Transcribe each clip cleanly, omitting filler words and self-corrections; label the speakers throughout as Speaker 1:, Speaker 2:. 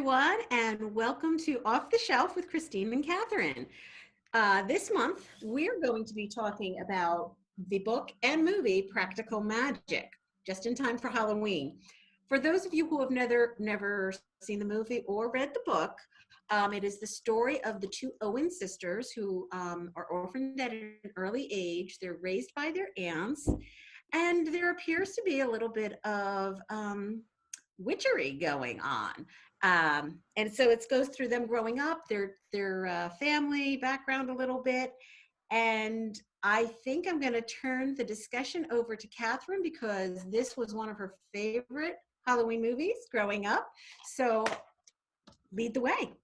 Speaker 1: everyone, and welcome to Off the Shelf with Christine and Katherine. This month, we're going to be talking about the book and movie Practical Magic, just in time for Halloween. For those of you who have never seen the movie or read the book, it is the story of the two Owen sisters who are orphaned at an early age. They're raised by their aunts, and there appears to be a little bit of witchery going on. And so it goes through them growing up, their family background a little bit. And I think I'm going to turn the discussion over to Katherine because this was one of her favorite Halloween movies growing up. So lead the way.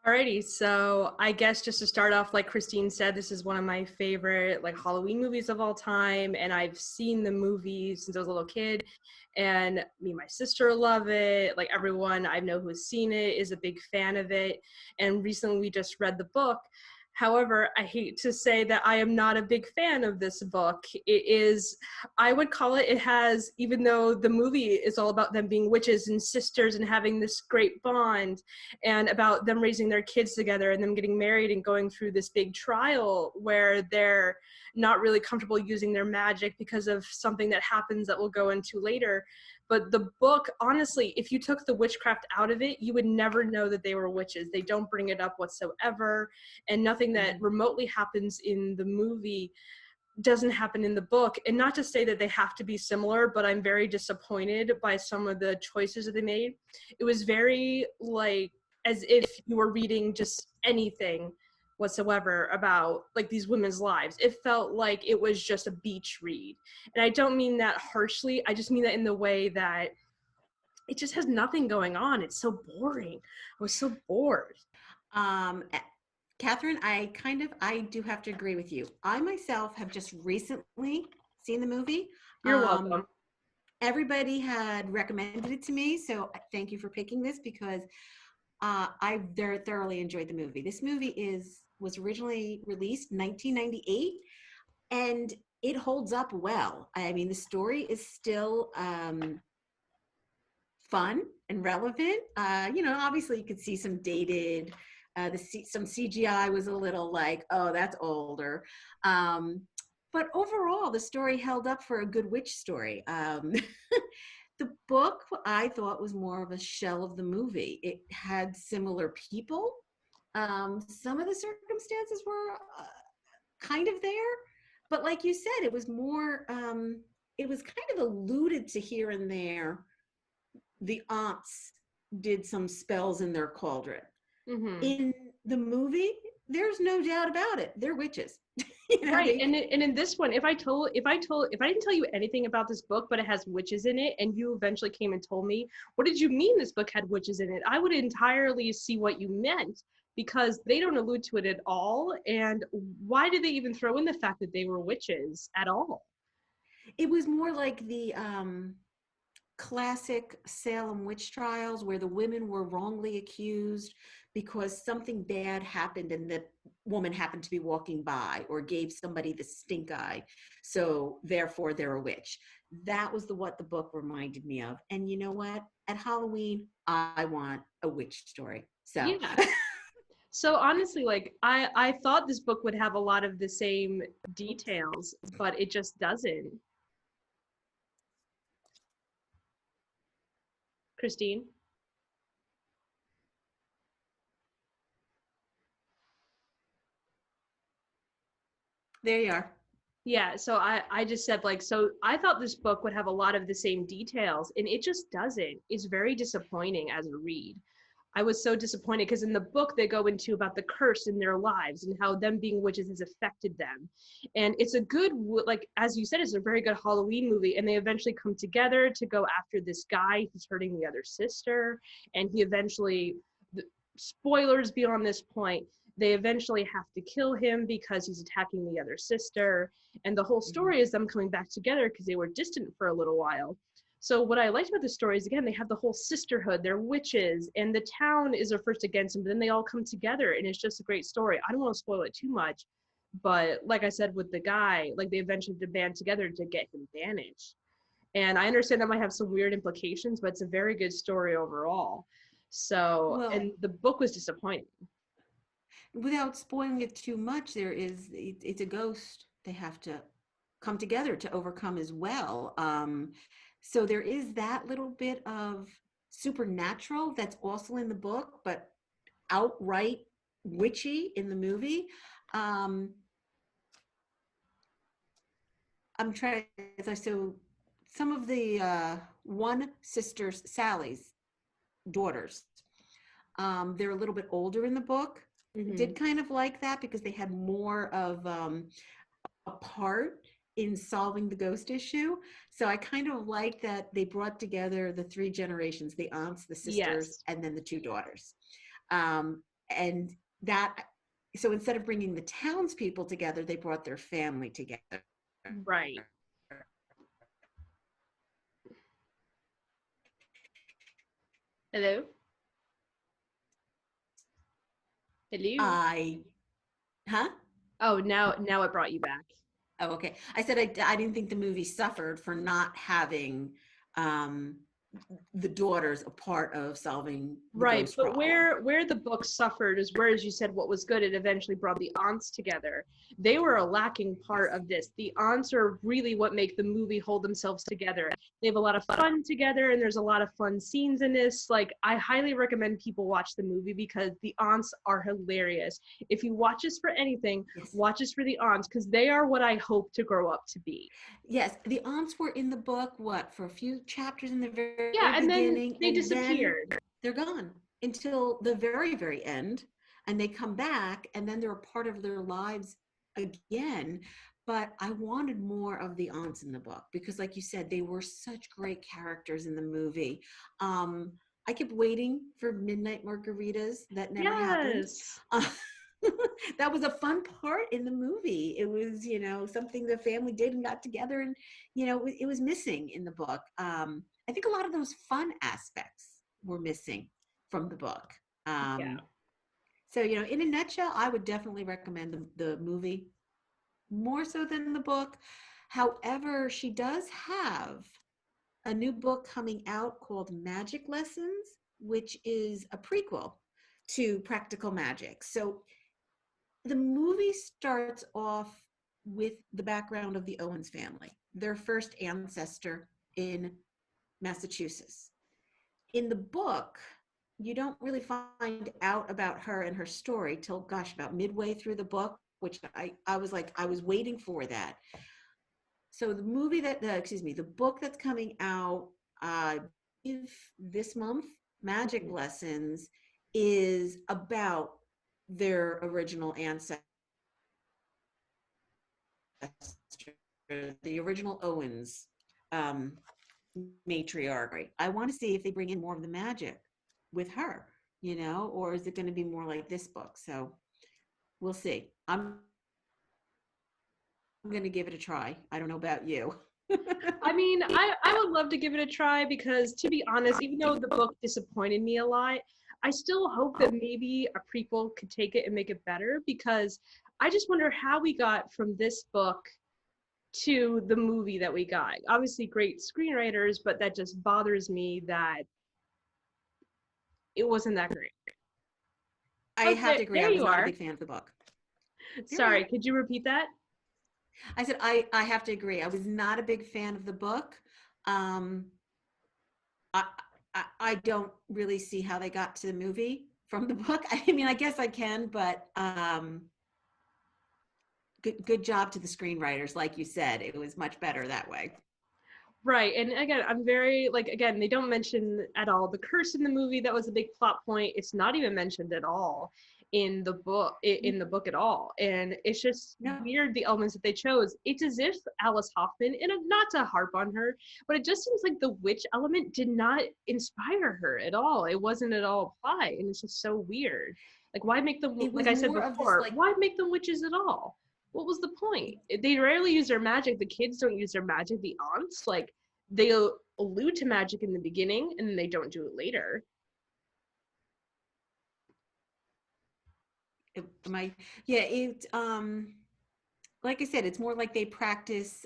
Speaker 2: Alrighty, so I guess just to start off, like Christine said, this is one of my favorite Halloween movies of all time, and I've seen the movie since I was a little kid, and me and my sister love it. Like everyone I know who has seen it is a big fan of it, and recently we just read the book. However, I hate to say that I am not a big fan of this book. I would call it has, even though the movie is all about them being witches and sisters and having this great bond and about them raising their kids together and them getting married and going through this big trial where they're not really comfortable using their magic because of something that happens that we'll go into later. But the book, honestly, if you took the witchcraft out of it, you would never know that they were witches. They don't bring it up whatsoever, and nothing that remotely happens in the movie doesn't happen in the book. And not to say that they have to be similar, but I'm very disappointed by some of the choices that they made. It was very as if you were reading just anything whatsoever about these women's lives. It felt like it was just a beach read. And I don't mean that harshly. I just mean that in the way that it just has nothing going on. It's so boring. I was so bored.
Speaker 1: Katherine, I do have to agree with you. I myself have just recently seen the movie.
Speaker 2: You're welcome.
Speaker 1: Everybody had recommended it to me, so thank you for picking this because I thoroughly enjoyed the movie. This movie was originally released in 1998, and it holds up well. I mean, the story is still fun and relevant. Obviously you could see some dated, some CGI was a little oh, that's older. But overall, the story held up for a good witch story. The book, I thought, was more of a shell of the movie. It had similar people. Some of the circumstances were kind of there, but like you said, it was more, it was kind of alluded to here and there. The aunts did some spells in their cauldron. Mm-hmm. In the movie, there's no doubt about it. They're witches.
Speaker 2: Right. And in this one, if I didn't tell you anything about this book, but it has witches in it, and you eventually came and told me, what did you mean this book had witches in it? I would entirely see what you meant, because they don't allude to it at all. And why did they even throw in the fact that they were witches at all?
Speaker 1: It was more like the classic Salem witch trials where the women were wrongly accused because something bad happened and the woman happened to be walking by or gave somebody the stink eye. So therefore they're a witch. That was what the book reminded me of. And you know what? At Halloween, I want a witch story. So
Speaker 2: yeah. So honestly, I thought this book would have a lot of the same details, but it just doesn't. Christine?
Speaker 1: There you are.
Speaker 2: Yeah, so I just said so I thought this book would have a lot of the same details, and it just doesn't. It's very disappointing as a read. I was so disappointed because in the book they go into about the curse in their lives and how them being witches has affected them. And it's a good, as you said, it's a very good Halloween movie. And they eventually come together to go after this guy who's hurting the other sister. And he eventually, spoilers beyond this point, they eventually have to kill him because he's attacking the other sister. And the whole story is them coming back together because they were distant for a little while. So what I liked about the story is, again, they have the whole sisterhood, they're witches, and the town is at first against them, but then they all come together, and it's just a great story. I don't want to spoil it too much, but like I said with the guy, they eventually band together to get him banished. And I understand that might have some weird implications, but it's a very good story overall. So,
Speaker 1: Well,
Speaker 2: and the book was disappointing.
Speaker 1: without spoiling it too much, it's a ghost they have to come together to overcome as well. So there is that little bit of supernatural that's also in the book, but outright witchy in the movie. Um, I'm trying to, so some of the one sister's, Sally's daughters, they're a little bit older in the book.
Speaker 2: Hmm.
Speaker 1: Did kind of like that because they had more of a part in solving the ghost issue. So I kind of like that they brought together the three generations, the aunts, the sisters,
Speaker 2: Yes.
Speaker 1: and then the two daughters. And that, so instead of bringing the townspeople together, they brought their family together.
Speaker 2: Right. Hello? Hello?
Speaker 1: I, huh?
Speaker 2: Oh, now it brought you back.
Speaker 1: Oh, okay. I said I didn't think the movie suffered for not having um, the daughters a part of solving the
Speaker 2: Right,
Speaker 1: ghost
Speaker 2: but
Speaker 1: problem.
Speaker 2: where the book suffered is where, as you said, what was good, it eventually brought the aunts together. They were a lacking part
Speaker 1: Yes.
Speaker 2: of this. The aunts are really what make the movie hold themselves together. They have a lot of fun together, and there's a lot of fun scenes in this. Like, I highly recommend people watch the movie because the aunts are hilarious. If you watch this for anything,
Speaker 1: Yes.
Speaker 2: watch this for the aunts because they are what I hope to grow up to be.
Speaker 1: Yes. The aunts were in the book, what, for a few chapters in the
Speaker 2: Yeah,
Speaker 1: very
Speaker 2: and then
Speaker 1: beginning,
Speaker 2: they
Speaker 1: and then
Speaker 2: disappeared.
Speaker 1: they're gone until the very, very end. And they come back, and then they're a part of their lives again. But I wanted more of the aunts in the book because, like you said, they were such great characters in the movie. Um, I kept waiting for midnight margaritas. That never happened.
Speaker 2: Yes.
Speaker 1: Uh, that was a fun part in the movie. It was, something the family did and got together, and it was missing in the book. I think a lot of those fun aspects were missing from the book.
Speaker 2: Yeah.
Speaker 1: So, in a nutshell, I would definitely recommend the movie more so than the book. However, she does have a new book coming out called Magic Lessons, which is a prequel to Practical Magic. So the movie starts off with the background of the Owens family, their first ancestor in Massachusetts. In the book, you don't really find out about her and her story till, gosh, about midway through the book, which I was like, I was waiting for that. So the movie the book that's coming out uh, this month, Magic
Speaker 2: Mhm.
Speaker 1: Lessons, is about their original ancestor, the original Owens um, matriarch. I want to see if they bring in more of the magic with her, or is it going to be more like this book? So we'll see. I'm going to give it a try. I don't know about you.
Speaker 2: I mean, I would love to give it a try because, to be honest, even though the book disappointed me a lot, I still hope that maybe a prequel could take it and make it better because I just wonder how we got from this book to the movie that we got. Obviously, great screenwriters, but that just bothers me that it wasn't that great.
Speaker 1: I
Speaker 2: Oh,
Speaker 1: have to agree.
Speaker 2: there
Speaker 1: I was
Speaker 2: you
Speaker 1: not a
Speaker 2: are.
Speaker 1: big fan of the book. Here I am.
Speaker 2: Sorry, could you repeat that?
Speaker 1: I said I have to agree. I was not a big fan of the book. Um, I, I don't really see how they got to the movie from the book. I mean, I guess I can, but good job to the screenwriters. Like you said, it was much better that way.
Speaker 2: Right. And again, I'm very like again, they don't mention at all the curse in the movie. That was a big plot point. It's not even mentioned at all in the book in the book at all. And it's just
Speaker 1: No,
Speaker 2: weird the elements that they chose. It's as if Alice Hoffman, and not to harp on her, but it just seems like the witch element did not inspire her at all. It wasn't at all applied. And it's just so weird. Like why make them
Speaker 1: it
Speaker 2: like
Speaker 1: was
Speaker 2: I said
Speaker 1: more of this
Speaker 2: before,
Speaker 1: like
Speaker 2: why make them witches at all? What was the point? They rarely use their magic. The kids don't use their magic. The aunts, like, they allude to magic in the beginning and then they don't do it later.
Speaker 1: am I yeah, it like I said, it's more like they practice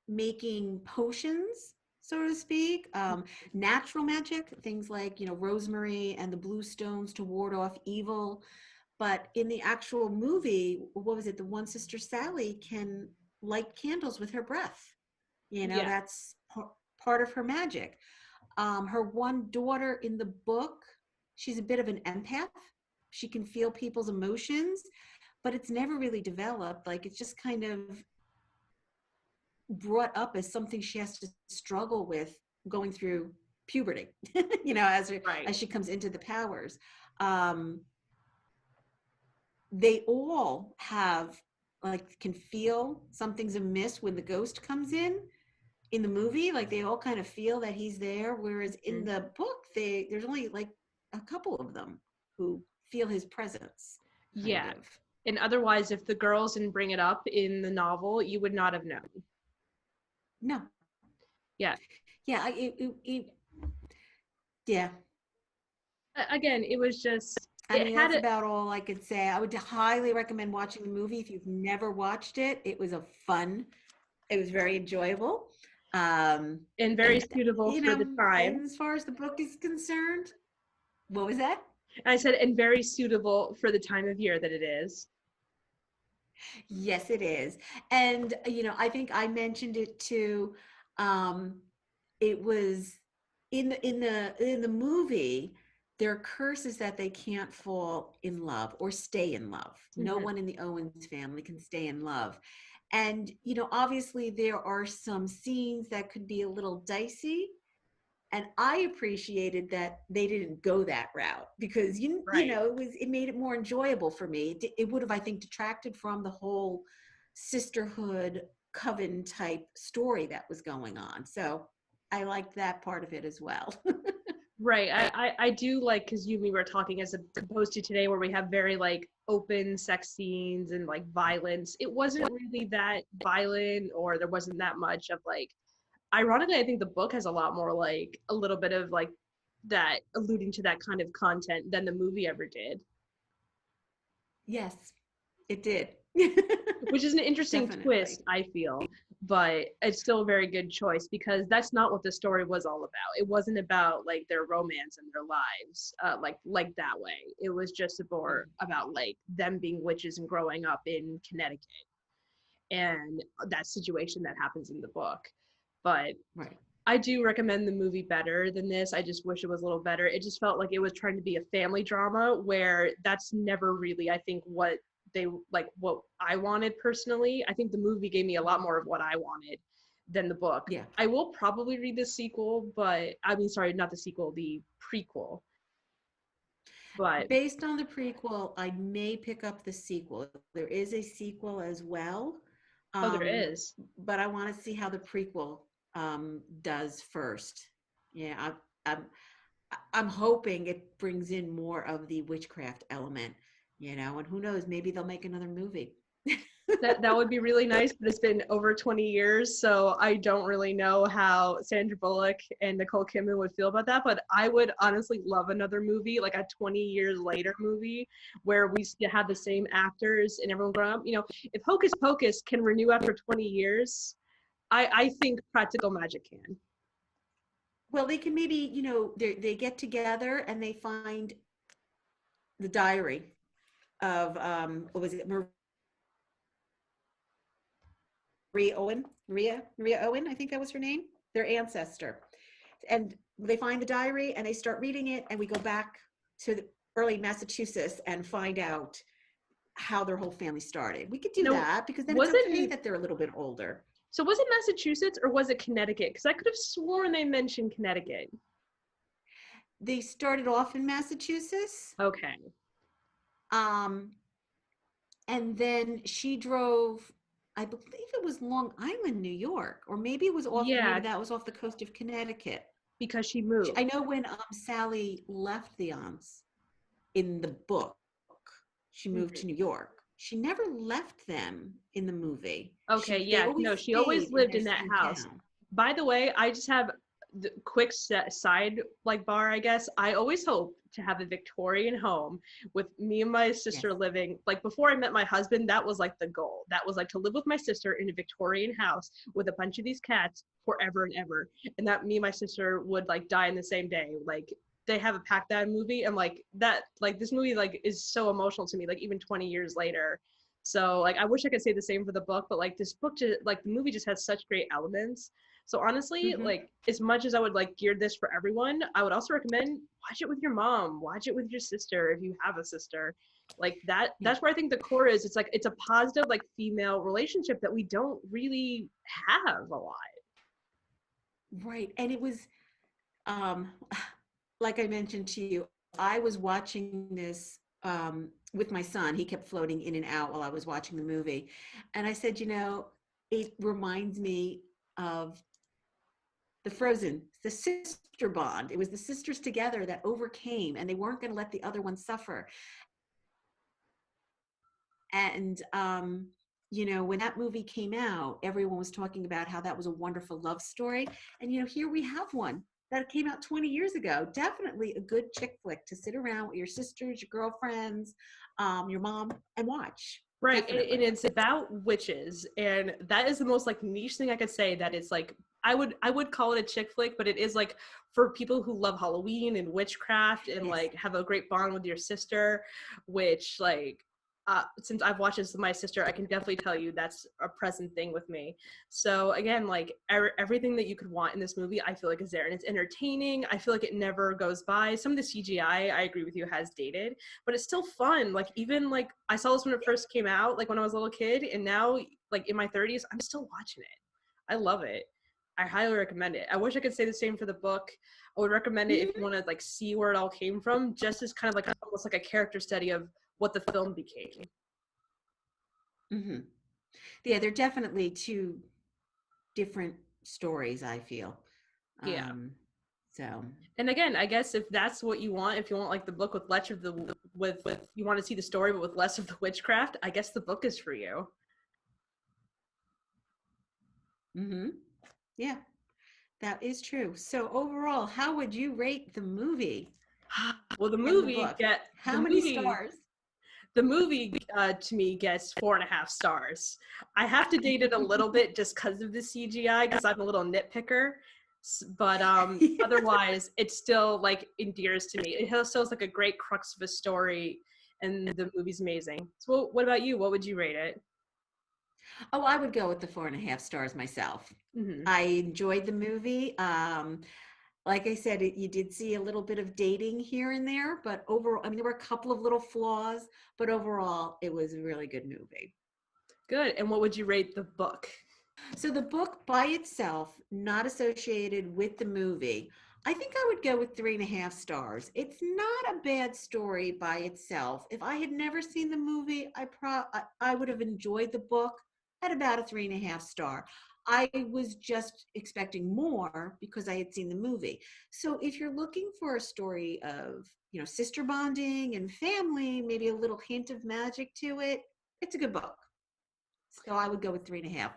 Speaker 1: making potions. so to speak. Natural magic, things like, rosemary and the blue stones to ward off evil. But in the actual movie, what was it? The one sister Sally can light candles with her breath.
Speaker 2: Yeah.
Speaker 1: That's part of her magic. Her one daughter in the book, she's a bit of an empath. She can feel people's emotions, but it's never really developed. Like, it's just kind of brought up as something she has to struggle with going through puberty,
Speaker 2: Right.
Speaker 1: as she comes into the powers. Um, they all have, like, can feel something's amiss when the ghost comes in the movie. Like, they all kind of feel that he's there, whereas in
Speaker 2: Mhm.
Speaker 1: the book there's only like a couple of them who feel his presence, kind
Speaker 2: Yeah.
Speaker 1: of.
Speaker 2: And otherwise, if the girls didn't bring it up in the novel, you would not have known.
Speaker 1: No.
Speaker 2: Yeah.
Speaker 1: Yeah, yeah.
Speaker 2: Again, it was just,
Speaker 1: I
Speaker 2: it
Speaker 1: mean,
Speaker 2: had
Speaker 1: that's
Speaker 2: a,
Speaker 1: about all I could say. I would highly recommend watching the movie if you've never watched it. It was very enjoyable. Um,
Speaker 2: and very
Speaker 1: and,
Speaker 2: suitable for the
Speaker 1: and
Speaker 2: time.
Speaker 1: as far as the book is concerned, what was that?
Speaker 2: I said, and very suitable for the time of year that it is.
Speaker 1: Yes, it is. And, I think I mentioned it too. Um, it was in the movie, their curse is that they can't fall in love or stay in love. No
Speaker 2: Mhm.
Speaker 1: one in the Owens family can stay in love. And, obviously there are some scenes that could be a little dicey. And I appreciated that they didn't go that route, because
Speaker 2: Right.
Speaker 1: it made it more enjoyable for me. It would have, I think, detracted from the whole sisterhood coven type story that was going on. So I liked that part of it as well.
Speaker 2: Right. I do like, because you and me were talking as opposed to today where we have very like open sex scenes and like violence. It wasn't really that violent, or there wasn't that much of like, ironically, I think the book has a lot more like a little bit of like that alluding to that kind of content than the movie ever did,
Speaker 1: Yes, it did.
Speaker 2: which is an interesting
Speaker 1: Definitely.
Speaker 2: twist, I feel, but it's still a very good choice because that's not what the story was all about. It wasn't about like their romance and their lives, like that way. It was just more about like them being witches and growing up in Connecticut and that situation that happens in the book. But
Speaker 1: Right.
Speaker 2: I do recommend the movie better than this. I just wish it was a little better. It just felt like it was trying to be a family drama where that's never really, I think, what I wanted personally. I think the movie gave me a lot more of what I wanted than the book.
Speaker 1: Yeah.
Speaker 2: I will probably read the sequel, but I mean, sorry, not the sequel, the prequel. But
Speaker 1: Based on the prequel, I may pick up the sequel. There is a sequel as well.
Speaker 2: oh, there
Speaker 1: Um,
Speaker 2: is.
Speaker 1: but I want to see how the prequel does first. Yeah, I'm I'm hoping it brings in more of the witchcraft element, and who knows, maybe they'll make another movie.
Speaker 2: That would be really nice, but it's been over 20 years, so I don't really know how Sandra Bullock and Nicole Kidman would feel about that. But I would honestly love another movie, like a 20 years later movie, where we still have the same actors and everyone growing up. If Hocus Pocus can renew after 20 years, I think Practical Magic can.
Speaker 1: Well, they can maybe, they get together and they find the diary of what was it, Maria Owen, I think that was her name, their ancestor. And they find the diary and they start reading it, and we go back to the early Massachusetts and find out how their whole family started. We could do
Speaker 2: No,
Speaker 1: that, because then it's
Speaker 2: was
Speaker 1: okay
Speaker 2: it
Speaker 1: that they're a little bit older.
Speaker 2: so? Was it Massachusetts or was it Connecticut? Because I could have sworn they mentioned Connecticut.
Speaker 1: They started off in Massachusetts,
Speaker 2: Okay.
Speaker 1: um, and then she drove, I believe it was Long Island, New York, or maybe
Speaker 2: Yeah,
Speaker 1: that was off the coast of Connecticut.
Speaker 2: because she
Speaker 1: I
Speaker 2: moved.
Speaker 1: know when Sally left the aunts in the book, she moved
Speaker 2: Mhm.
Speaker 1: to New York. She never left them in the movie.
Speaker 2: Okay,
Speaker 1: They
Speaker 2: yeah,
Speaker 1: always
Speaker 2: no, she always
Speaker 1: stayed in
Speaker 2: lived
Speaker 1: their
Speaker 2: in that
Speaker 1: same
Speaker 2: house.
Speaker 1: town.
Speaker 2: By the way, I just have the quick side like bar, I guess. I always hope to have a Victorian home with me and my
Speaker 1: Yes.
Speaker 2: sister living. Like before I met my husband, that was like the goal. That was like to live with my sister in a Victorian house with a bunch of these cats forever and ever. And that me and my sister would like die in the same day. Like they have a Pac-Man movie, and like that, like this movie like is so emotional to me, like even 20 years later. So like I wish I could say the same for the book, but like this book just like the movie just has such great elements. So honestly,
Speaker 1: Mm-hmm.
Speaker 2: like as much as I would like gear this for everyone, I would also recommend watch it with your mom, watch it with your sister if you have a sister. Like that
Speaker 1: Yeah.
Speaker 2: that's where I think the core is. It's like it's a positive like female relationship that we don't really have a lot.
Speaker 1: Right. And it was, um, like I mentioned to you, I was watching this with my son. He kept floating in and out while I was watching the movie. And I said, it reminds me of the Frozen, the sister bond. It was the sisters together that overcame, and they weren't going to let the other one suffer. And, when that movie came out, everyone was talking about how that was a wonderful love story. And, here we have one that came out 20 years ago. Definitely a good chick flick to sit around with your sisters, your girlfriends, your mom, and watch.
Speaker 2: Right, and
Speaker 1: Definitely.
Speaker 2: it's about witches, and that is the most like niche thing I could say. That it's like I would call it a chick flick, but it is like for people who love Halloween and witchcraft and
Speaker 1: Yes.
Speaker 2: like have a great bond with your sister, which like since I've watched this with my sister, I can definitely tell you that's a present thing with me. So again, like everything that you could want in this movie, I feel like is there, and it's entertaining. I feel like it never goes by. Some of the CGI, I agree with you, has dated, but it's still fun. Like even like I saw this when it first came out, like when I was a little kid, and now like in my 30s, I'm still watching it. I love it. I highly recommend it. I wish I could say the same for the book. I would recommend it if you want to like see where it all came from, just as kind of like almost like a character study of what the film became.
Speaker 1: Mm-hmm. Yeah, they're definitely two different stories, I feel.
Speaker 2: Yeah.
Speaker 1: Um, so,
Speaker 2: And again, I guess if that's what you want, if you want like the book with less of the with you want to see the story but with less of the witchcraft, I guess the book is for you.
Speaker 1: mm-hmm. Yeah, that is true. So overall, how would you rate the movie
Speaker 2: Well,
Speaker 1: and the book? How many stars?
Speaker 2: the movie to me gets 4.5 stars. I have to date it a little bit just because of the CGI, because I'm a little nitpicker. But otherwise, it still like endears to me. It still has like a great crux of a story, and the movie's amazing. So, what about you? What would you rate it?
Speaker 1: Oh, I would go with the 4.5 stars myself.
Speaker 2: Mm-hmm.
Speaker 1: I enjoyed the movie. Like I said, you did see a little bit of dating here and there, but overall, I mean, there were a couple of little flaws, but overall, it was a really good movie.
Speaker 2: Good. And what would you rate the book?
Speaker 1: So the book by itself, not associated with the movie, I think I would go with 3.5 stars. It's not a bad story by itself. If I had never seen the movie, I would have enjoyed the book at about a 3.5 star. I was just expecting more because I had seen the movie. So if you're looking for a story of, sister bonding and family, maybe a little hint of magic to it, it's a good book. So I would go with 3.5.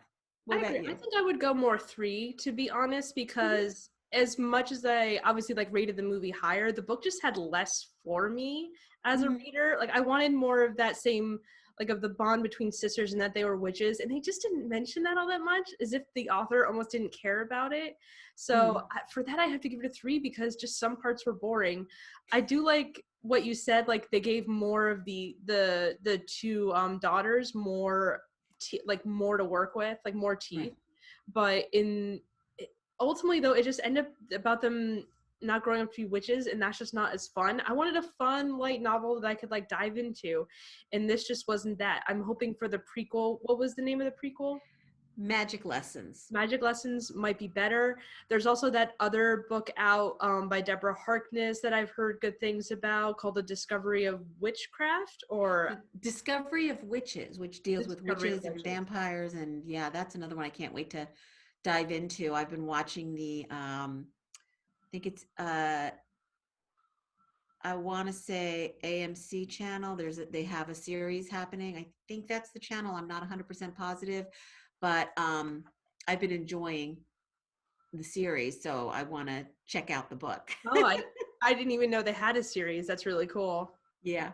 Speaker 1: What
Speaker 2: I agree.
Speaker 1: about
Speaker 2: I
Speaker 1: you?
Speaker 2: think I would go more three, to be honest,
Speaker 1: Mhm.
Speaker 2: because as much as I obviously like rated the movie higher, the book just had less for me as a
Speaker 1: Mhm.
Speaker 2: reader. Like I wanted more of that same like of the bond between sisters and that they were witches, and they just didn't mention that all that much, as if the author almost didn't care about it. So
Speaker 1: Mhm.
Speaker 2: for that, I have to give it a three because just some parts were boring. I do like what you said, like they gave more of the two daughters more like more to work with, like more
Speaker 1: Right.
Speaker 2: teeth. But ultimately though, it just ended up about them not growing up to be witches, and that's just not as fun. I wanted a fun light novel that I could like dive into, and this just wasn't that. I'm hoping for the prequel. What was the name of the prequel?
Speaker 1: Magic lessons.
Speaker 2: Magic Lessons might be better. There's also that other book out by Deborah Harkness that I've heard good things about, called The Discovery of Witchcraft, or
Speaker 1: The Discovery of Witches, which
Speaker 2: The
Speaker 1: deals with
Speaker 2: Discovery of
Speaker 1: witches and
Speaker 2: Witches.
Speaker 1: vampires, and yeah, that's another one I can't wait to dive into. I've been watching I think it's I want to say AMC channel. They have a series happening. I think that's the channel. I'm not 100% positive, but I've been enjoying the series, so I want to check out the book.
Speaker 2: Oh, I didn't even know they had a series. That's really cool.
Speaker 1: Yeah.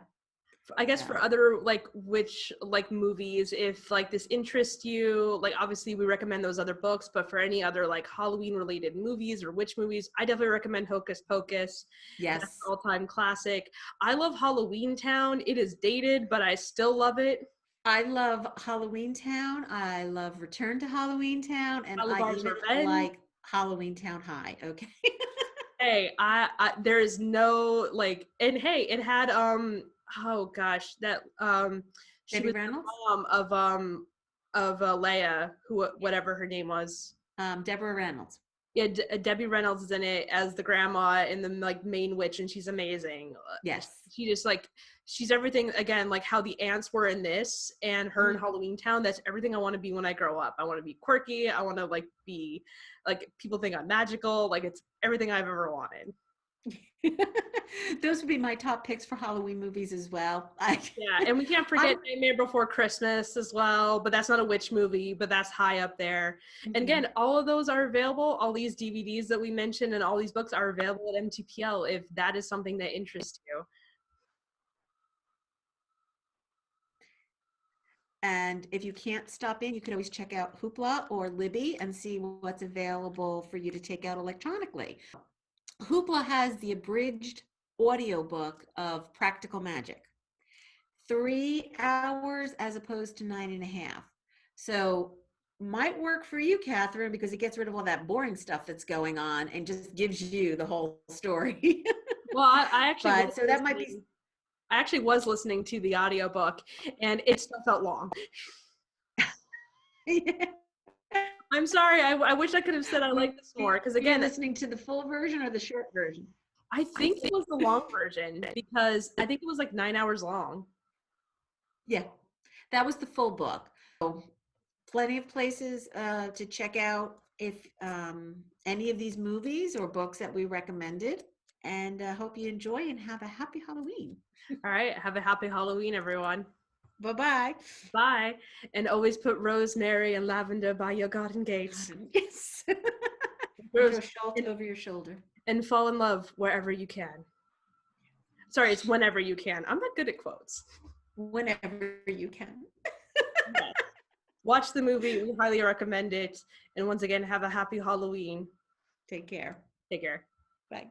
Speaker 2: I guess
Speaker 1: Yeah.
Speaker 2: for other like which like movies, if like this interests you, like obviously we recommend those other books, but for any other like Halloween related movies or witch movies, I definitely recommend Hocus Pocus. That's an
Speaker 1: Yes.
Speaker 2: all-time classic. I love Halloween Town. It is dated, but I still love it.
Speaker 1: I love Halloween Town. I love Return to Halloween Town, and I
Speaker 2: Calabar's
Speaker 1: even
Speaker 2: Revenge.
Speaker 1: like Halloween Town High. Okay.
Speaker 2: Hey, I there is no like, and hey, it had oh gosh, that she
Speaker 1: Debbie
Speaker 2: was the
Speaker 1: Reynolds,
Speaker 2: mom of Leia, who whatever her name was.
Speaker 1: Deborah Reynolds.
Speaker 2: Yeah, Debbie Reynolds is in it as the grandma and the like main witch, and she's amazing.
Speaker 1: Yes.
Speaker 2: She just like she's everything again, like how the ants were in this, and her in
Speaker 1: Mhm.
Speaker 2: Halloween Town. That's everything I want to be when I grow up. I want to be quirky. I want to like be like people think I'm magical. Like it's everything I've ever wanted.
Speaker 1: Those would be my top picks for Halloween movies as well.
Speaker 2: Yeah, and we can't
Speaker 1: I
Speaker 2: forget Nightmare Before Christmas as well, but that's not a witch movie, but that's high up there. And
Speaker 1: Mhm.
Speaker 2: again, all of those are available. All these DVDs that we mentioned and all these books are available at MTPL if that is something that interests you.
Speaker 1: And if you can't stop in, you can always check out Hoopla or Libby and see what's available for you to take out electronically. Hoopla has the abridged audiobook of Practical Magic. 3 hours as opposed to 9.5. So might work for you, Catherine, because it gets rid of all that boring stuff that's going on and just gives you the whole story.
Speaker 2: Well, I actually was
Speaker 1: But so that might be
Speaker 2: listening. I actually was listening to the audiobook and it still felt long. I'm sorry. I wish I could have said I
Speaker 1: Were
Speaker 2: like this more because
Speaker 1: you
Speaker 2: again,
Speaker 1: listening to the full version or the short version?
Speaker 2: I think it was the long version because I think it was like 9 hours long.
Speaker 1: Yeah, that was the full book. So plenty of places to check out if any of these movies or books that we recommended. And hope you enjoy and have a happy Halloween.
Speaker 2: All right. Have a happy Halloween, everyone.
Speaker 1: Bye-bye.
Speaker 2: Bye. And always put rosemary and lavender by your garden gates.
Speaker 1: Yes.
Speaker 2: Rose,
Speaker 1: Throw salt
Speaker 2: and,
Speaker 1: over your shoulder.
Speaker 2: and fall in love wherever you can. Sorry, it's whenever you can. I'm not good at quotes.
Speaker 1: Whenever you can.
Speaker 2: Yes. Watch the movie. We highly recommend it. And once again, have a happy Halloween.
Speaker 1: Take care.
Speaker 2: Take care.
Speaker 1: Bye.